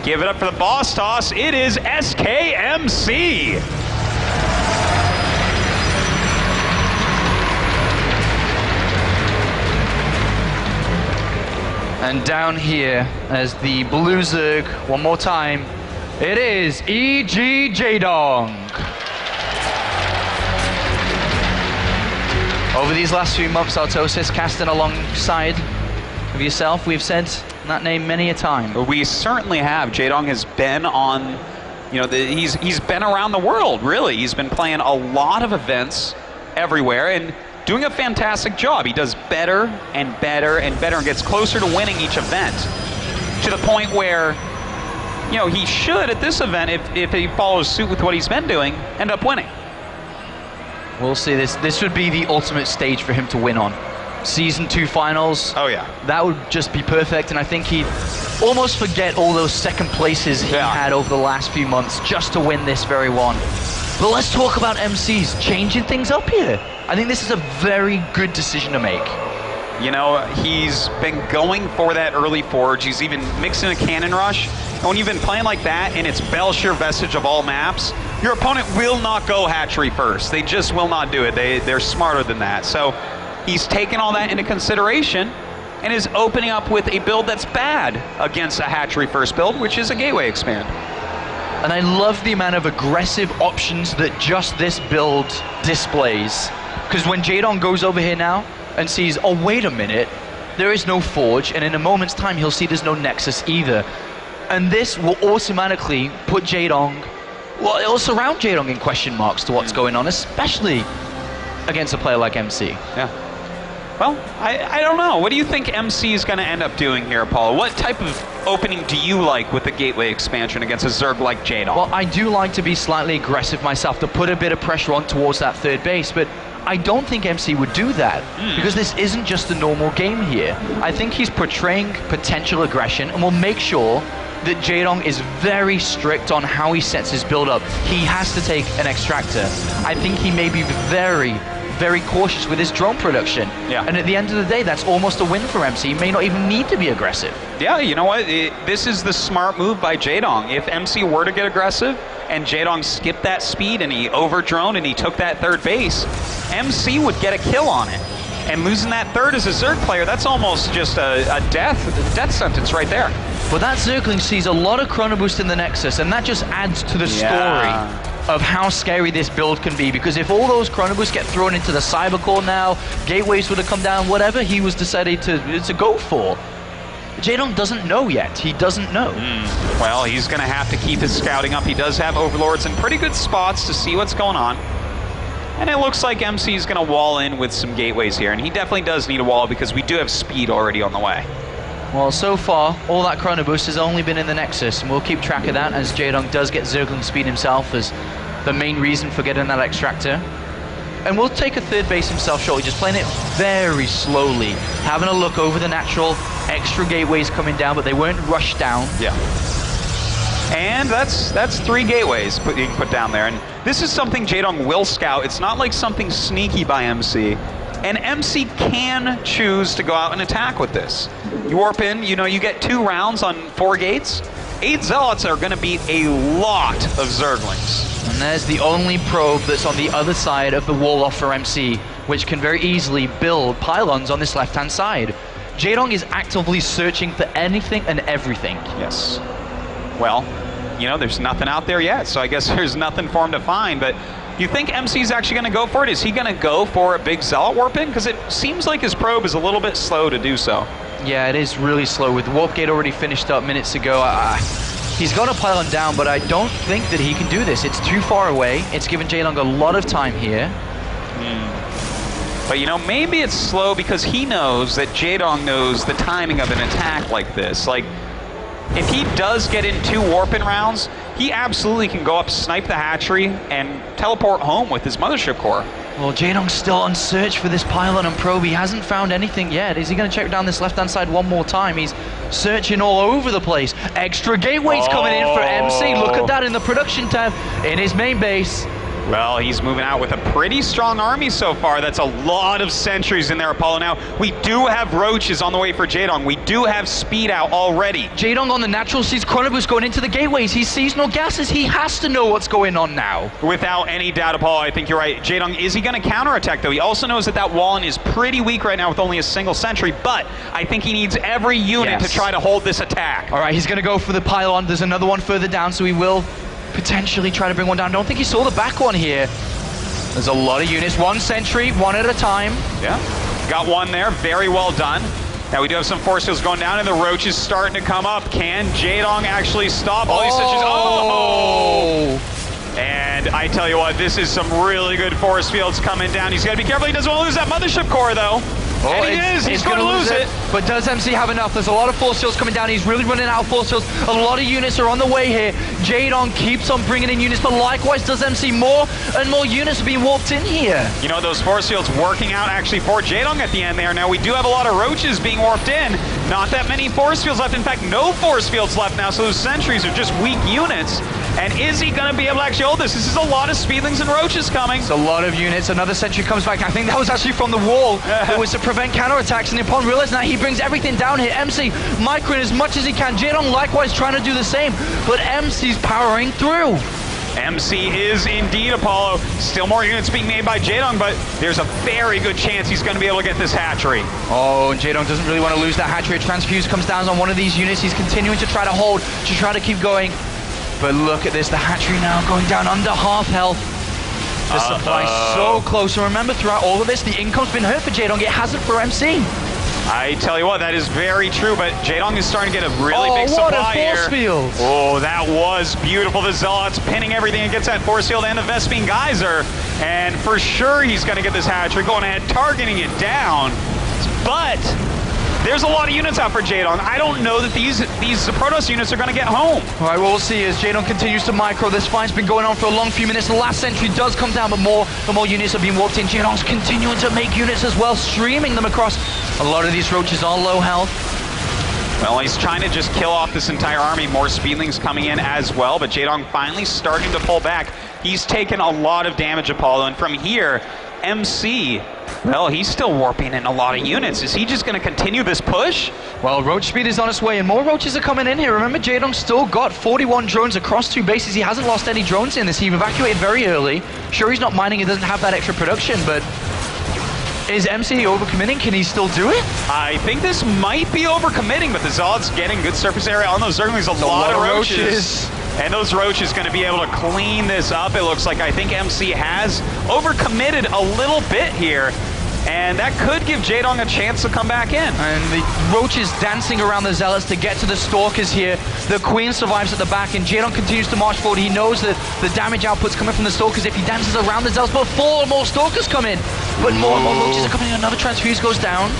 Give it up for the boss toss. It is SKMC. And down here, as the blue Zerg, one more time, it is MC Jaedong. Over these last few months, Artosis casting alongside of yourself, we've said that name many a time. Well, we certainly have. Jaedong has been on, you know, he's been around the world, really. He's been playing a lot of events everywhere and doing a fantastic job. He does better and better and better and gets closer to winning each event, to the point where, you know, he should at this event, if he follows suit with what he's been doing, end up winning. We'll see. This would be the ultimate stage for him to win on. Season 2 finals. Oh yeah. That would just be perfect, and I think he'd almost forget all those second places he had over the last few months just to win this very one. But let's talk about MCs changing things up here. I think this is a very good decision to make. You know, he's been going for that early forge. He's even mixing a cannon rush. And when you've been playing like that, and it's Belshire Vestige of all maps, your opponent will not go hatchery first. They just will not do it. They're smarter than that. So he's taken all that into consideration and is opening up with a build that's bad against a hatchery first build, which is a gateway expand. And I love the amount of aggressive options that just this build displays. Because when Jaedong goes over here now and sees, oh, wait a minute, there is no forge, and in a moment's time he'll see there's no nexus either. And this will automatically put Jaedong, well, it'll surround Jaedong in question marks to what's going on, especially against a player like MC. Yeah. Well, I don't know. What do you think MC is going to end up doing here, Paul? What type of opening do you like with the gateway expansion against a Zerg like Jaedong? Well, I do like to be slightly aggressive myself, to put a bit of pressure on towards that third base, but I don't think MC would do that, because this isn't just a normal game here. I think he's portraying potential aggression and will make sure that Jaedong is very strict on how he sets his build up. He has to take an extractor. I think he may be very cautious with his drone production. Yeah. And at the end of the day, that's almost a win for MC. He may not even need to be aggressive. Yeah, you know what? This is the smart move by Jaedong. If MC were to get aggressive and Jaedong skipped that speed and he over-droned and he took that third base, MC would get a kill on it. And losing that third as a Zerg player, that's almost just a death sentence right there. But that Zergling sees a lot of chrono boost in the Nexus, and that just adds to the story of how scary this build can be, because if all those chrono boosts get thrown into the cyber core now, gateways would have come down, whatever he was decided to go for. Jaedong doesn't know yet. He doesn't know. Well, he's going to have to keep his scouting up. He does have overlords in pretty good spots to see what's going on. And it looks like MC is going to wall in with some gateways here, and he definitely does need a wall because we do have speed already on the way. Well, so far, all that chrono boost has only been in the Nexus, and we'll keep track of that as Jaedong does get Zergling speed himself as the main reason for getting that extractor. And we'll take a third base himself shortly, just playing it very slowly, having a look over the natural extra gateways coming down, but they weren't rushed down. Yeah. And that's 3 gateways being put down there. And this is something Jaedong will scout. It's not like something sneaky by MC. And MC can choose to go out and attack with this. You warp in, you know, you get 2 rounds on 4 gates. 8 Zealots are going to beat a lot of Zerglings. And there's the only probe that's on the other side of the wall off for MC, which can very easily build pylons on this left-hand side. Jaedong is actively searching for anything and everything. Yes. Well, you know, there's nothing out there yet, so I guess there's nothing for him to find, but you think MC's actually going to go for it? Is he going to go for a big Zealot warp in? Because it seems like his probe is a little bit slow to do so. Yeah, it is really slow. With the warp gate already finished up minutes ago, he's got a pylon down, but I don't think that he can do this. It's too far away. It's given Jaedong a lot of time here. But you know, maybe it's slow because he knows that Jaedong knows the timing of an attack like this. Like, if he does get in 2 warp-in rounds, he absolutely can go up, snipe the hatchery, and teleport home with his mothership core. Well, Jaedong's still on search for this pylon and probe. He hasn't found anything yet. Is he going to check down this left-hand side one more time? He's searching all over the place. Extra gateways coming in for MC. Look at that in the production tab in his main base. Well, he's moving out with a pretty strong army so far. That's a lot of sentries in there, Apollo. Now, we do have roaches on the way for Jaedong. We do have speed out already. Jaedong on the natural sees Chrono Boost going into the gateways. He sees no gases. He has to know what's going on now. Without any doubt, Apollo, I think you're right. Jaedong, is he going to counterattack, though? He also knows that that Wallen is pretty weak right now with only a single sentry, but I think he needs every unit to try to hold this attack. All right, he's going to go for the pylon. There's another one further down, so he will potentially try to bring one down. I don't think he saw the back one here. There's a lot of units. One sentry, one at a time. Yeah, got one there. Very well done. Now we do have some force fields going down, and the roach is starting to come up. Can Jaedong actually stop all these sentries? Oh! And I tell you what, this is some really good force fields coming down. He's got to be careful. He doesn't want to lose that mothership core, though. Oh, and he's going to lose it. But does MC have enough? There's a lot of force fields coming down. He's really running out of force fields. A lot of units are on the way here. Jaedong keeps on bringing in units, but likewise does MC. More and more units are being warped in here. You know, those force fields working out actually for Jaedong at the end there. Now, we do have a lot of roaches being warped in. Not that many force fields left. In fact, no force fields left now, so those sentries are just weak units. And is he going to be able to actually hold this? This is a lot of speedlings and roaches coming. It's a lot of units. Another sentry comes back. I think that was actually from the wall. It was to prevent counterattacks, and upon realizing that, he brings everything down here. MC microing as much as he can. Jaedong likewise trying to do the same, but MC's powering through. MC is indeed Apollo. Still more units being made by Jaedong, but there's a very good chance he's going to be able to get this hatchery. Oh, and Jaedong doesn't really want to lose that hatchery. A transfuse comes down on one of these units. He's continuing to try to hold, to try to keep going. But look at this, the hatchery now going down under half health. The supply so close. And remember, throughout all of this, the income's been hurt for Jaedong. It hasn't for MC. I tell you what, that is very true, but Jaedong is starting to get a really big supply here. What a force field. Oh, that was beautiful. The Zealots pinning everything against that force field and the Vespene Geyser. And for sure, he's going to get this hatchery going ahead, targeting it down. But there's a lot of units out for Jaedong. I don't know that these Protoss units are going to get home. All right, well, we'll see as Jaedong continues to micro. This fight's been going on for a long few minutes. The last sentry does come down, but more and more units are being warped in. Jaedong's continuing to make units as well, streaming them across. A lot of these roaches are low health. Well, he's trying to just kill off this entire army. More speedlings coming in as well, but Jaedong finally starting to pull back. He's taken a lot of damage, Apollo, and from here, MC, well, he's still warping in a lot of units. Is he just going to continue this push? Well, roach speed is on its way, and more roaches are coming in here. Remember, Jaedong still got 41 drones across 2 bases. He hasn't lost any drones in this. He evacuated very early. Sure, he's not mining. He doesn't have that extra production, but is MC overcommitting? Can he still do it? I think this might be overcommitting, but the Zealot's getting good surface area on those Zerglings. A lot of roaches. And those roaches going to be able to clean this up. It looks like I think MC has overcommitted a little bit here. And that could give Jaedong a chance to come back in. And the roaches dancing around the Zealots to get to the Stalkers here. The Queen survives at the back, and Jaedong continues to march forward. He knows that the damage output's coming from the Stalkers if he dances around the Zealots, but 4 more Stalkers come in. But more and more roaches are coming in. Another transfuse goes down.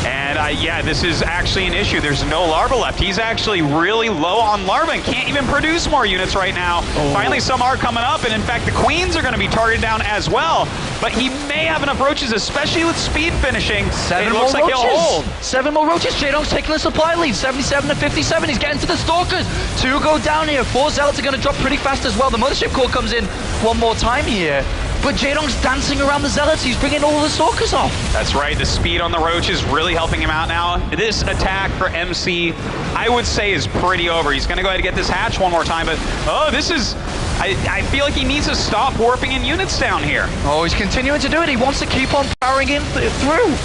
And yeah, this is actually an issue. There's no larva left. He's actually really low on larva and can't even produce more units right now. Finally, some are coming up, and in fact, the Queens are going to be targeted down as well. But he may have enough roaches, especially with speed finishing. 7 more roaches. Like he'll hold. 7 more roaches. Jaedong's taking the supply lead, 77 to 57. He's getting to the Stalkers. 2 go down here. 4 Zealots are going to drop pretty fast as well. The Mothership Core comes in one more time here. But Jaedong's dancing around the Zealots. He's bringing all the Stalkers off. That's right. The speed on the Roach is really helping him out now. This attack for MC, I would say, is pretty over. He's going to go ahead and get this hatch one more time. But, oh, this is... I feel like he needs to stop warping in units down here. Oh, he's continuing to do it. He wants to keep on powering in through.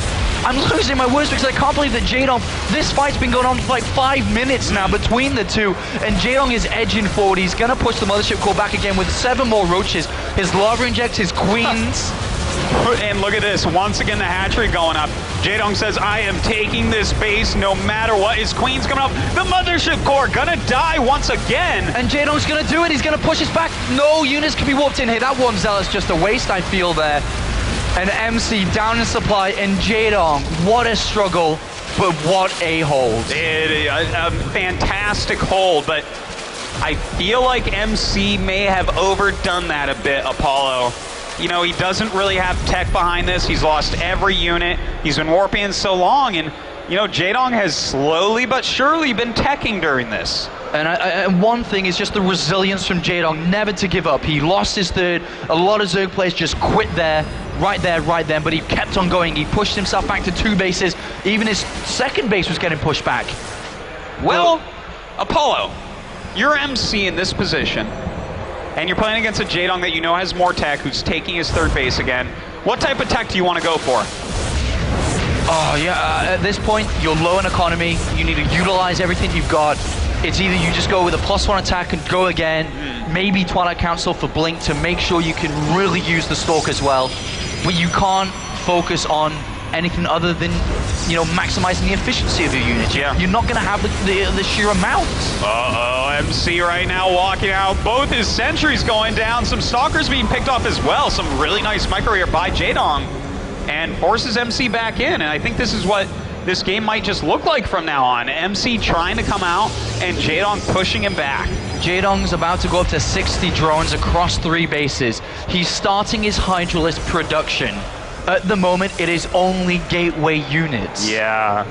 I'm losing my words because I can't believe that Jaedong, this fight's been going on for like 5 minutes now between the two, and Jaedong is edging forward. He's going to push the Mothership Core back again with 7 more roaches. His lava injects, his Queens. And look at this, once again the hatchery going up. Jaedong says, I am taking this base no matter what. His Queen's coming up. The Mothership Core gonna die once again. And Jaedong's gonna do it. He's gonna push us back. No units can be warped in here. That one Zealot's just a waste, I feel there. And MC down in supply, and Jaedong, what a struggle, but what a hold. A fantastic hold, but I feel like MC may have overdone that a bit, Apollo. You know, he doesn't really have tech behind this. He's lost every unit. He's been warping so long, and, you know, Jaedong has slowly but surely been teching during this. And one thing is just the resilience from Jaedong, never to give up. He lost his third. A lot of Zerg players just quit there, right then, but he kept on going. He pushed himself back to 2 bases. Even his second base was getting pushed back. Well, Apollo, you're MC in this position, and you're playing against a Jaedong that you know has more tech, who's taking his third base again. What type of tech do you want to go for? Oh, yeah, at this point, you're low in economy. You need to utilize everything you've got. It's either you just go with a +1 attack and go again, maybe Twilight Council for Blink to make sure you can really use the Stalk as well, but you can't focus on anything other than, you know, maximizing the efficiency of your unit. Yeah. You're not going to have the sheer amount. Uh-oh, MC right now walking out. Both his sentries going down. Some Stalkers being picked off as well. Some really nice micro here by Jaedong, and forces MC back in. And I think this is what this game might just look like from now on. MC trying to come out and Jaedong pushing him back. Jaedong's about to go up to 60 drones across 3 bases. He's starting his Hydralisk production. At the moment, it is only gateway units. Yeah.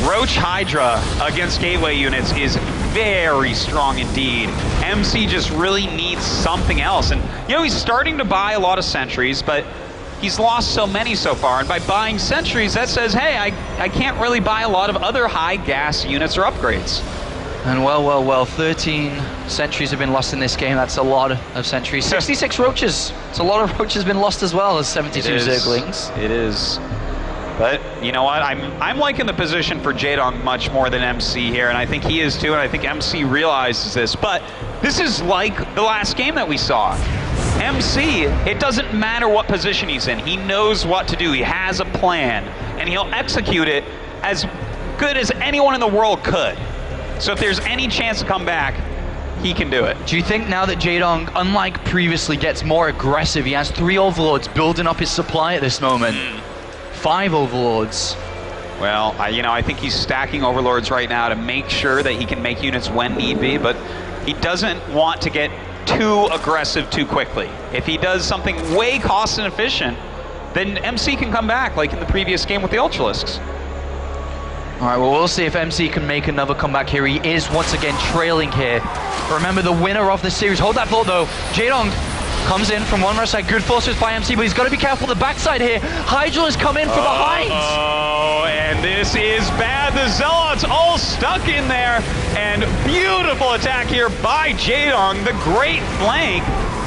Roach Hydra against gateway units is very strong indeed. MC just really needs something else. And, you know, he's starting to buy a lot of sentries, but he's lost so many so far, and by buying sentries, that says, hey, I can't really buy a lot of other high gas units or upgrades. And well, 13 sentries have been lost in this game. That's a lot of sentries. 66 roaches. It's a lot of roaches been lost as well as 72 Zerglings. It is. But you know what? I'm liking the position for Jaedong much more than MC here, and I think he is too, and I think MC realizes this. But this is like the last game that we saw. MC, it doesn't matter what position he's in. He knows what to do. He has a plan, and he'll execute it as good as anyone in the world could. So if there's any chance to come back, he can do it. Do you think now that Jaedong, unlike previously, gets more aggressive, he has 3 Overlords building up his supply at this moment? 5 Overlords. Well, I think he's stacking Overlords right now to make sure that he can make units when need be, but he doesn't want to get too aggressive too quickly. If he does something way cost inefficient, then MC can come back like in the previous game with the Ultralisks. All right, well, we'll see if MC can make another comeback here. He is once again trailing here. Remember, the winner of the series, hold that thought though, Jaedong comes in from one right side, good forces by MC, but he's got to be careful the backside here. Hydra has come in from behind. Oh, and this is bad. The Zealots all stuck in there, and beautiful attack here by Jaedong, the great flank.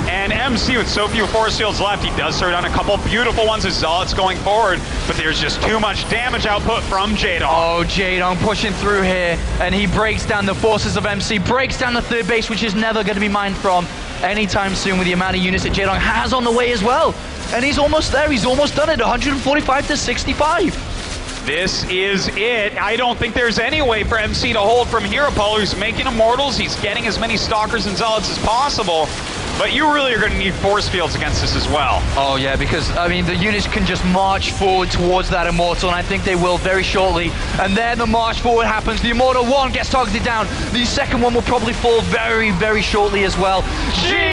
And MC with so few force fields left, he does throw down a couple beautiful ones as Zealots going forward, but there's just too much damage output from Jaedong. Oh, Jaedong pushing through here, and he breaks down the forces of MC, breaks down the third base, which is never going to be mined from anytime soon with the amount of units that Jaedong has on the way as well. And he's almost there, he's almost done it, 145 to 65. This is it. I don't think there's any way for MC to hold from here. Apollo, who's making Immortals, he's getting as many Stalkers and Zealots as possible. But you really are going to need force fields against this as well. Oh yeah, because I mean the units can just march forward towards that Immortal, and I think they will very shortly. And then the march forward happens. The Immortal 1 gets targeted down. The second one will probably fall very, very shortly as well.